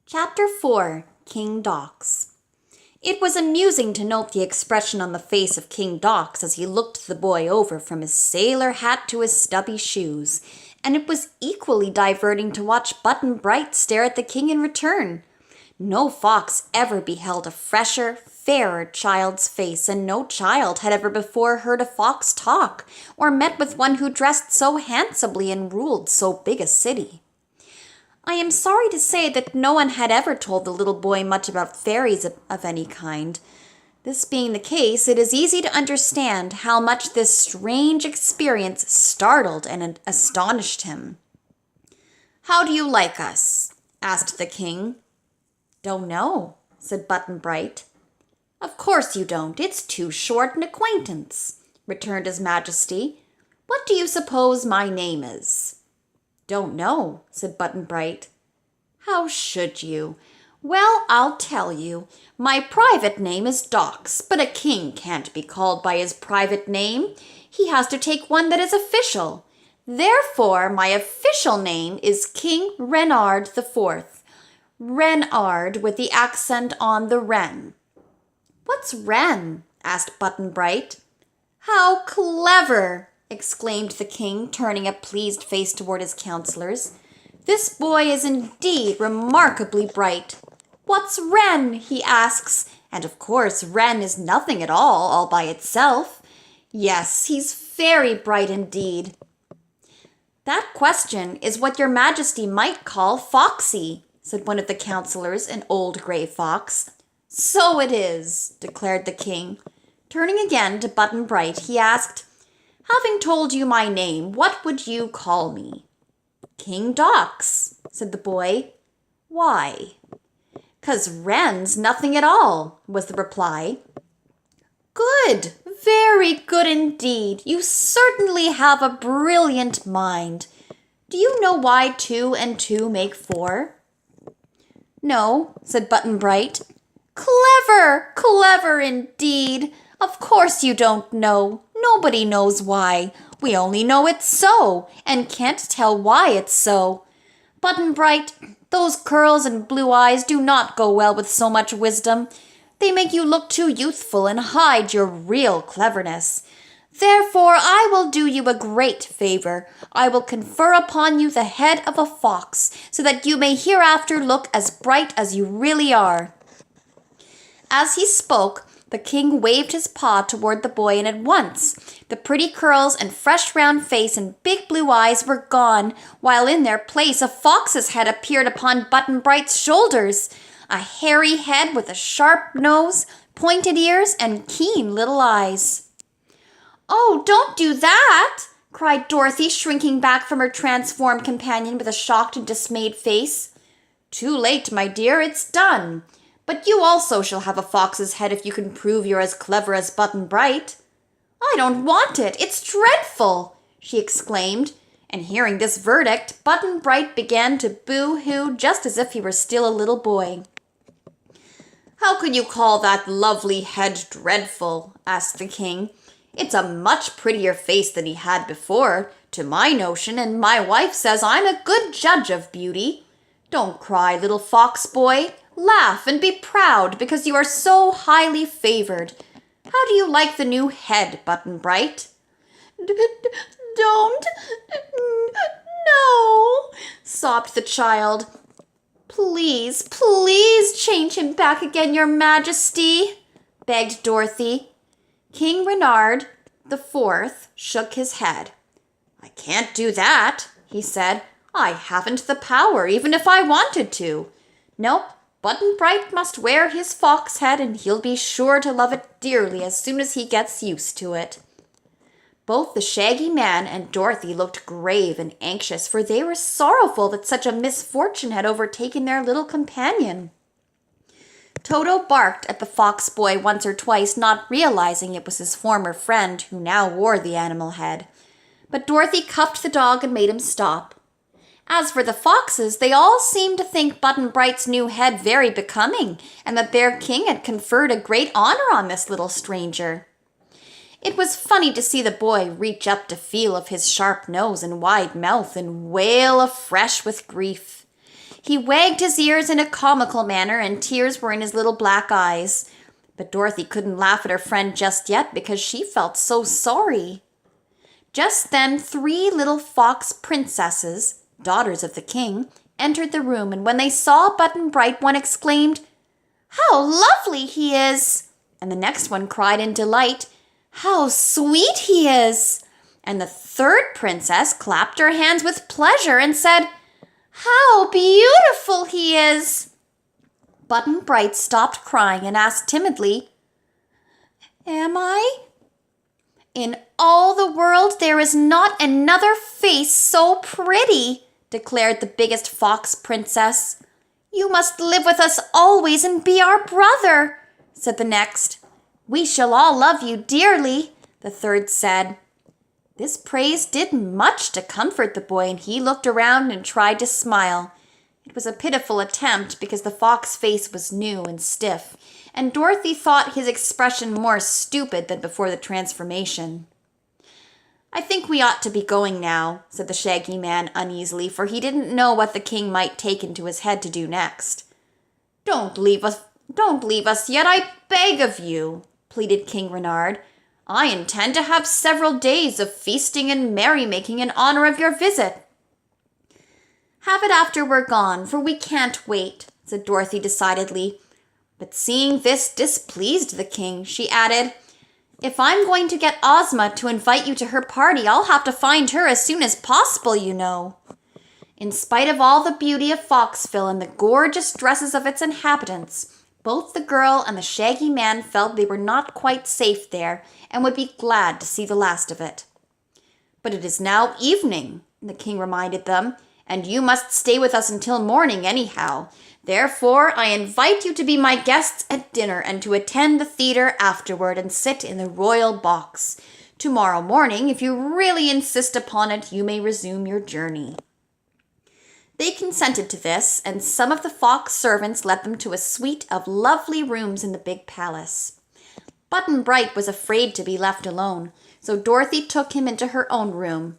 Chapter 4 King Dox. It was amusing to note the expression on the face of King Dox as he looked the boy over from his sailor hat to his stubby shoes, and it was equally diverting to watch Button-Bright stare at the king in return. No fox ever beheld a fresher, fairer child's face, and no child had ever before heard a fox talk, or met with one who dressed so handsomely and ruled so big a city. I am sorry to say that no one had ever told the little boy much about fairies of any kind. This being the case, it is easy to understand how much this strange experience startled and astonished him. "How do you like us?" asked the king. "Don't know," said Button-Bright. "Of course you don't. It's too short an acquaintance," returned his Majesty. "What do you suppose my name is?" "Don't know," said Button-Bright. "How should you? Well, I'll tell you. My private name is Dox, but a king can't be called by his private name. He has to take one that is official. Therefore, my official name is King Renard IV. Renard with the accent on the Ren." "What's Ren?" asked Button-Bright. "How clever!" exclaimed the king, turning a pleased face toward his counselors. "This boy is indeed remarkably bright. What's Wren, he asks, and of course Wren is nothing at all by itself. Yes, he's very bright indeed." "That question is what your Majesty might call foxy," said one of the counselors, an old gray fox. "So it is," declared the king. Turning again to Button-Bright, he asked, "Having told you my name, what would you call me?" "King Dox," said the boy. "Why?" "'Cause Wren's nothing at all," was the reply. "Good, very good indeed. You certainly have a brilliant mind. Do you know why 2 and 2 make 4? "No," said Button-Bright. "Clever, clever indeed. Of course you don't know. Nobody knows why. We only know it's so, and can't tell why it's so. Button-Bright, those curls and blue eyes do not go well with so much wisdom. They make you look too youthful and hide your real cleverness. Therefore, I will do you a great favor. I will confer upon you the head of a fox, so that you may hereafter look as bright as you really are." As he spoke, the king waved his paw toward the boy, and at once the pretty curls and fresh round face and big blue eyes were gone, while in their place a fox's head appeared upon Button-Bright's shoulders, a hairy head with a sharp nose, pointed ears, and keen little eyes. "Oh, don't do that!" cried Dorothy, shrinking back from her transformed companion with a shocked and dismayed face. "Too late, my dear, it's done. But you also shall have a fox's head if you can prove you're as clever as Button-Bright." "I don't want it. It's dreadful!" she exclaimed, and hearing this verdict, Button-Bright began to boo-hoo just as if he were still a little boy. "How can you call that lovely head dreadful?" asked the king. "It's a much prettier face than he had before, to my notion, and my wife says I'm a good judge of beauty. Don't cry, little fox boy. Laugh and be proud because you are so highly favored. How do you like the new head, Button-Bright?" "Don't, no," sobbed the child. "Please, please change him back again, your Majesty," begged Dorothy. King Renard IV shook his head. "I can't do that," he said. "I haven't the power, even if I wanted to. Nope. Button-Bright must wear his fox head, and he'll be sure to love it dearly as soon as he gets used to it." Both the Shaggy Man and Dorothy looked grave and anxious, for they were sorrowful that such a misfortune had overtaken their little companion. Toto barked at the fox boy once or twice, not realizing it was his former friend who now wore the animal head. But Dorothy cuffed the dog and made him stop. As for the foxes, they all seemed to think Button-Bright's new head very becoming, and that their king had conferred a great honor on this little stranger. It was funny to see the boy reach up to feel of his sharp nose and wide mouth and wail afresh with grief. He wagged his ears in a comical manner, and tears were in his little black eyes. But Dorothy couldn't laugh at her friend just yet because she felt so sorry. Just then 3 little fox princesses, daughters of the king, entered the room, and when they saw Button-Bright, one exclaimed, "How lovely he is!" And the next one cried in delight, "How sweet he is!" And the third princess clapped her hands with pleasure and said, "How beautiful he is!" Button-Bright stopped crying and asked timidly, "Am I?" "In all the world there is not another face so pretty," declared the biggest fox princess. "You must live with us always and be our brother," said the next. "We shall all love you dearly," the third said. This praise did much to comfort the boy, and he looked around and tried to smile. It was a pitiful attempt because the fox face was new and stiff, and Dorothy thought his expression more stupid than before the transformation. "I think we ought to be going now," said the Shaggy Man uneasily, for he didn't know what the king might take into his head to do next. Don't leave us yet, I beg of you," pleaded King Renard. "I intend to have several days of feasting and merrymaking in honor of your visit." "Have it after we're gone, for we can't wait," said Dorothy decidedly. But seeing this displeased the king, she added, "If I'm going to get Ozma to invite you to her party, I'll have to find her as soon as possible, you know." In spite of all the beauty of Foxville and the gorgeous dresses of its inhabitants, both the girl and the Shaggy Man felt they were not quite safe there and would be glad to see the last of it. "But it is now evening," the king reminded them, "and you must stay with us until morning anyhow. Therefore, I invite you to be my guests at dinner and to attend the theater afterward and sit in the royal box. Tomorrow morning, if you really insist upon it, you may resume your journey." They consented to this, and some of the fox servants led them to a suite of lovely rooms in the big palace. Button-Bright was afraid to be left alone, so Dorothy took him into her own room.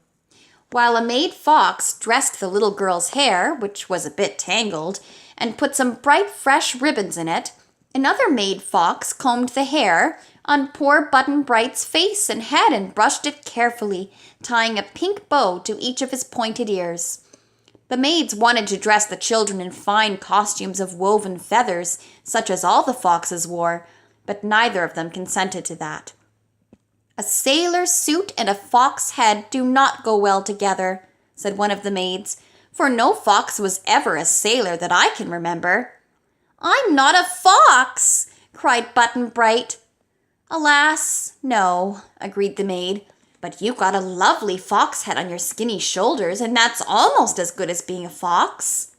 While a maid fox dressed the little girl's hair, which was a bit tangled, and put some bright fresh ribbons in it, another maid fox combed the hair on poor Button-Bright's face and head and brushed it carefully, tying a pink bow to each of his pointed ears. The maids wanted to dress the children in fine costumes of woven feathers, such as all the foxes wore, but neither of them consented to that. "A sailor's suit and a fox head do not go well together," said one of the maids, "for no fox was ever a sailor that I can remember." "I'm not a fox!" cried Button-Bright. "Alas, no," agreed the maid, "but you've got a lovely fox head on your skinny shoulders, and that's almost as good as being a fox."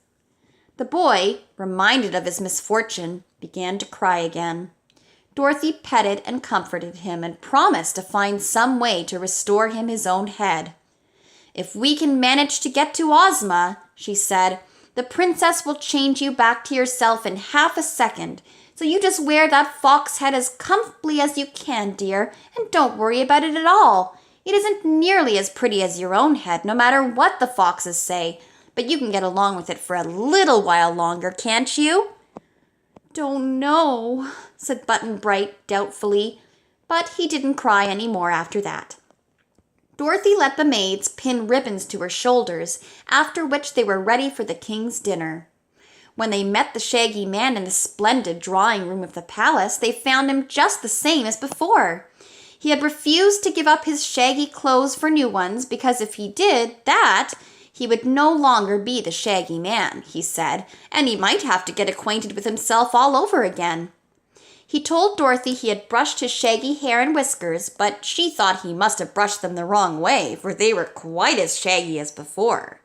The boy, reminded of his misfortune, began to cry again. Dorothy petted and comforted him and promised to find some way to restore him his own head. "If we can manage to get to Ozma," she said, "the princess will change you back to yourself in half a second. So you just wear that fox head as comfortably as you can, dear, and don't worry about it at all. It isn't nearly as pretty as your own head, no matter what the foxes say, but you can get along with it for a little while longer, can't you?" "Don't know," said Button-Bright doubtfully, but he didn't cry any more after that. Dorothy let the maids pin ribbons to her shoulders, after which they were ready for the king's dinner. When they met the Shaggy Man in the splendid drawing-room of the palace, they found him just the same as before. He had refused to give up his shaggy clothes for new ones, because if he did that, he would no longer be the Shaggy Man, he said, and he might have to get acquainted with himself all over again. He told Dorothy he had brushed his shaggy hair and whiskers, but she thought he must have brushed them the wrong way, for they were quite as shaggy as before.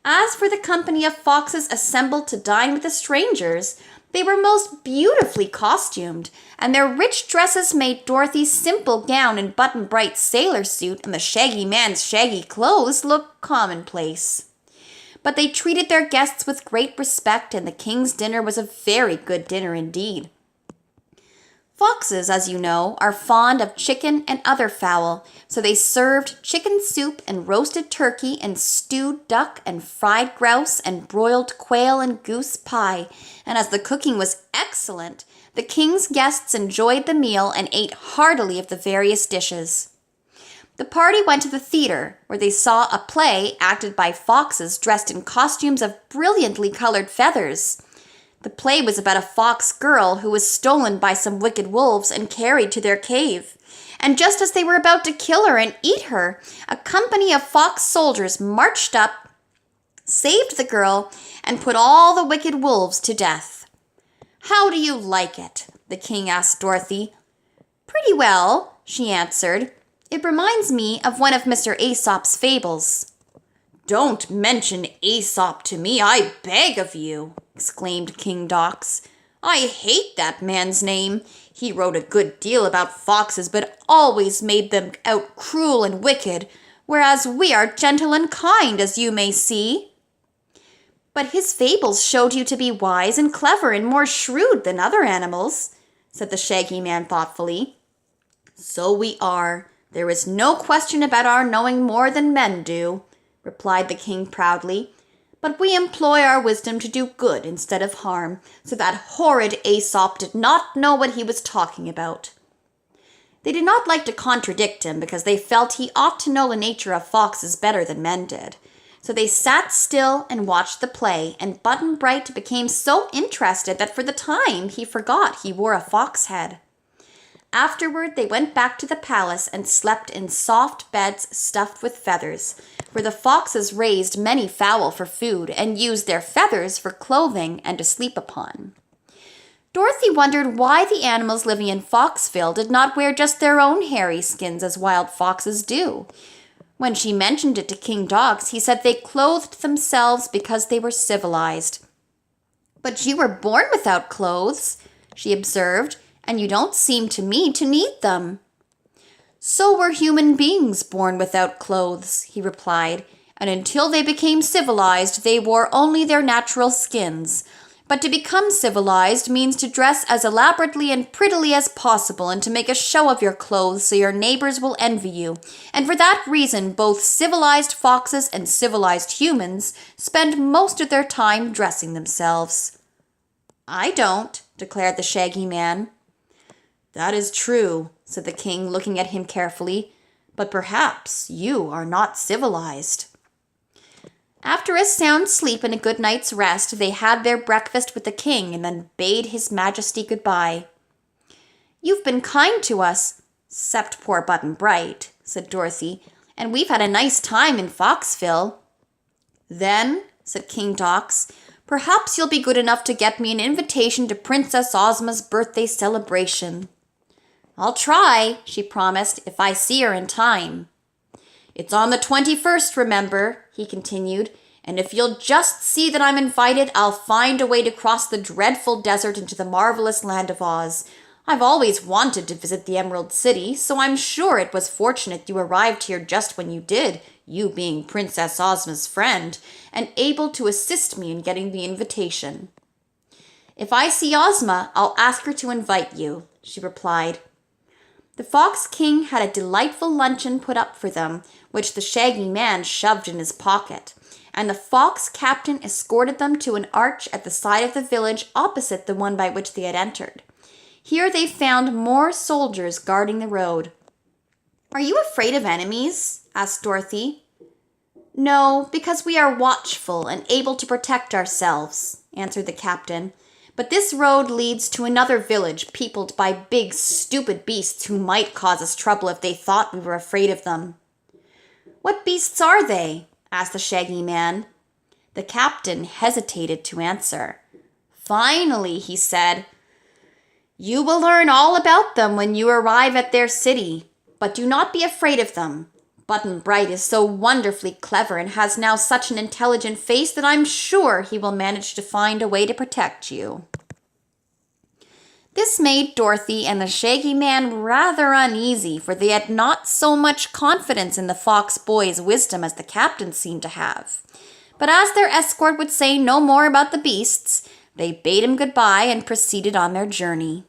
As for the company of foxes assembled to dine with the strangers, they were most beautifully costumed, and their rich dresses made Dorothy's simple gown and Button-Bright's sailor suit and the Shaggy Man's shaggy clothes look commonplace. But they treated their guests with great respect, and the king's dinner was a very good dinner indeed. Foxes, as you know, are fond of chicken and other fowl, so they served chicken soup and roasted turkey and stewed duck and fried grouse and broiled quail and goose pie, and as the cooking was excellent, the king's guests enjoyed the meal and ate heartily of the various dishes. The party went to the theater, where they saw a play acted by foxes dressed in costumes of brilliantly colored feathers. The play was about a fox girl who was stolen by some wicked wolves and carried to their cave. And just as they were about to kill her and eat her, a company of fox soldiers marched up, saved the girl, and put all the wicked wolves to death. "How do you like it?" the king asked Dorothy. "Pretty well," she answered. "It reminds me of one of Mr. Aesop's fables." "Don't mention Aesop to me, I beg of you," exclaimed King Dox. "I hate that man's name. He wrote a good deal about foxes, but always made them out cruel and wicked, whereas we are gentle and kind, as you may see." "But his fables showed you to be wise and clever and more shrewd than other animals," said the Shaggy Man thoughtfully. "So we are. There is no question about our knowing more than men do," replied the king proudly. "But we employ our wisdom to do good instead of harm, so that horrid Aesop did not know what he was talking about." They did not like to contradict him because they felt he ought to know the nature of foxes better than men did. So they sat still and watched the play, and Button-Bright became so interested that for the time he forgot he wore a fox head. Afterward, they went back to the palace and slept in soft beds stuffed with feathers, for the foxes raised many fowl for food and used their feathers for clothing and to sleep upon. Dorothy wondered why the animals living in Foxville did not wear just their own hairy skins as wild foxes do. When she mentioned it to King Dox, he said they clothed themselves because they were civilized. "But you were born without clothes," she observed, "and you don't seem to me to need them." "So were human beings born without clothes," he replied, "and until they became civilized, they wore only their natural skins. But to become civilized means to dress as elaborately and prettily as possible and to make a show of your clothes so your neighbors will envy you. And for that reason, both civilized foxes and civilized humans spend most of their time dressing themselves." "I don't," declared the Shaggy Man. "That is true," said the king, looking at him carefully, "but perhaps you are not civilized." After a sound sleep and a good night's rest, they had their breakfast with the king and then bade his majesty goodbye. "You've been kind to us, 'cept poor Button-Bright," said Dorothy, "and we've had a nice time in Foxville." "Then," said King Dox, "perhaps you'll be good enough to get me an invitation to Princess Ozma's birthday celebration." "I'll try," she promised, "if I see her in time." "It's on the 21st, remember," he continued, "and if you'll just see that I'm invited, I'll find a way to cross the dreadful desert into the marvelous land of Oz. I've always wanted to visit the Emerald City, so I'm sure it was fortunate you arrived here just when you did, you being Princess Ozma's friend, and able to assist me in getting the invitation." "If I see Ozma, I'll ask her to invite you," she replied. The Fox King had a delightful luncheon put up for them, which the Shaggy Man shoved in his pocket, and the Fox Captain escorted them to an arch at the side of the village opposite the one by which they had entered. Here they found more soldiers guarding the road. "Are you afraid of enemies?" asked Dorothy. "No, because we are watchful and able to protect ourselves," answered the captain. "But this road leads to another village peopled by big, stupid beasts who might cause us trouble if they thought we were afraid of them." "What beasts are they?" asked the Shaggy Man. The captain hesitated to answer. Finally, he said, "You will learn all about them when you arrive at their city, but do not be afraid of them. Button-Bright is so wonderfully clever and has now such an intelligent face that I'm sure he will manage to find a way to protect you." This made Dorothy and the Shaggy Man rather uneasy, for they had not so much confidence in the Fox boy's wisdom as the captain seemed to have. But as their escort would say no more about the beasts, they bade him goodbye and proceeded on their journey.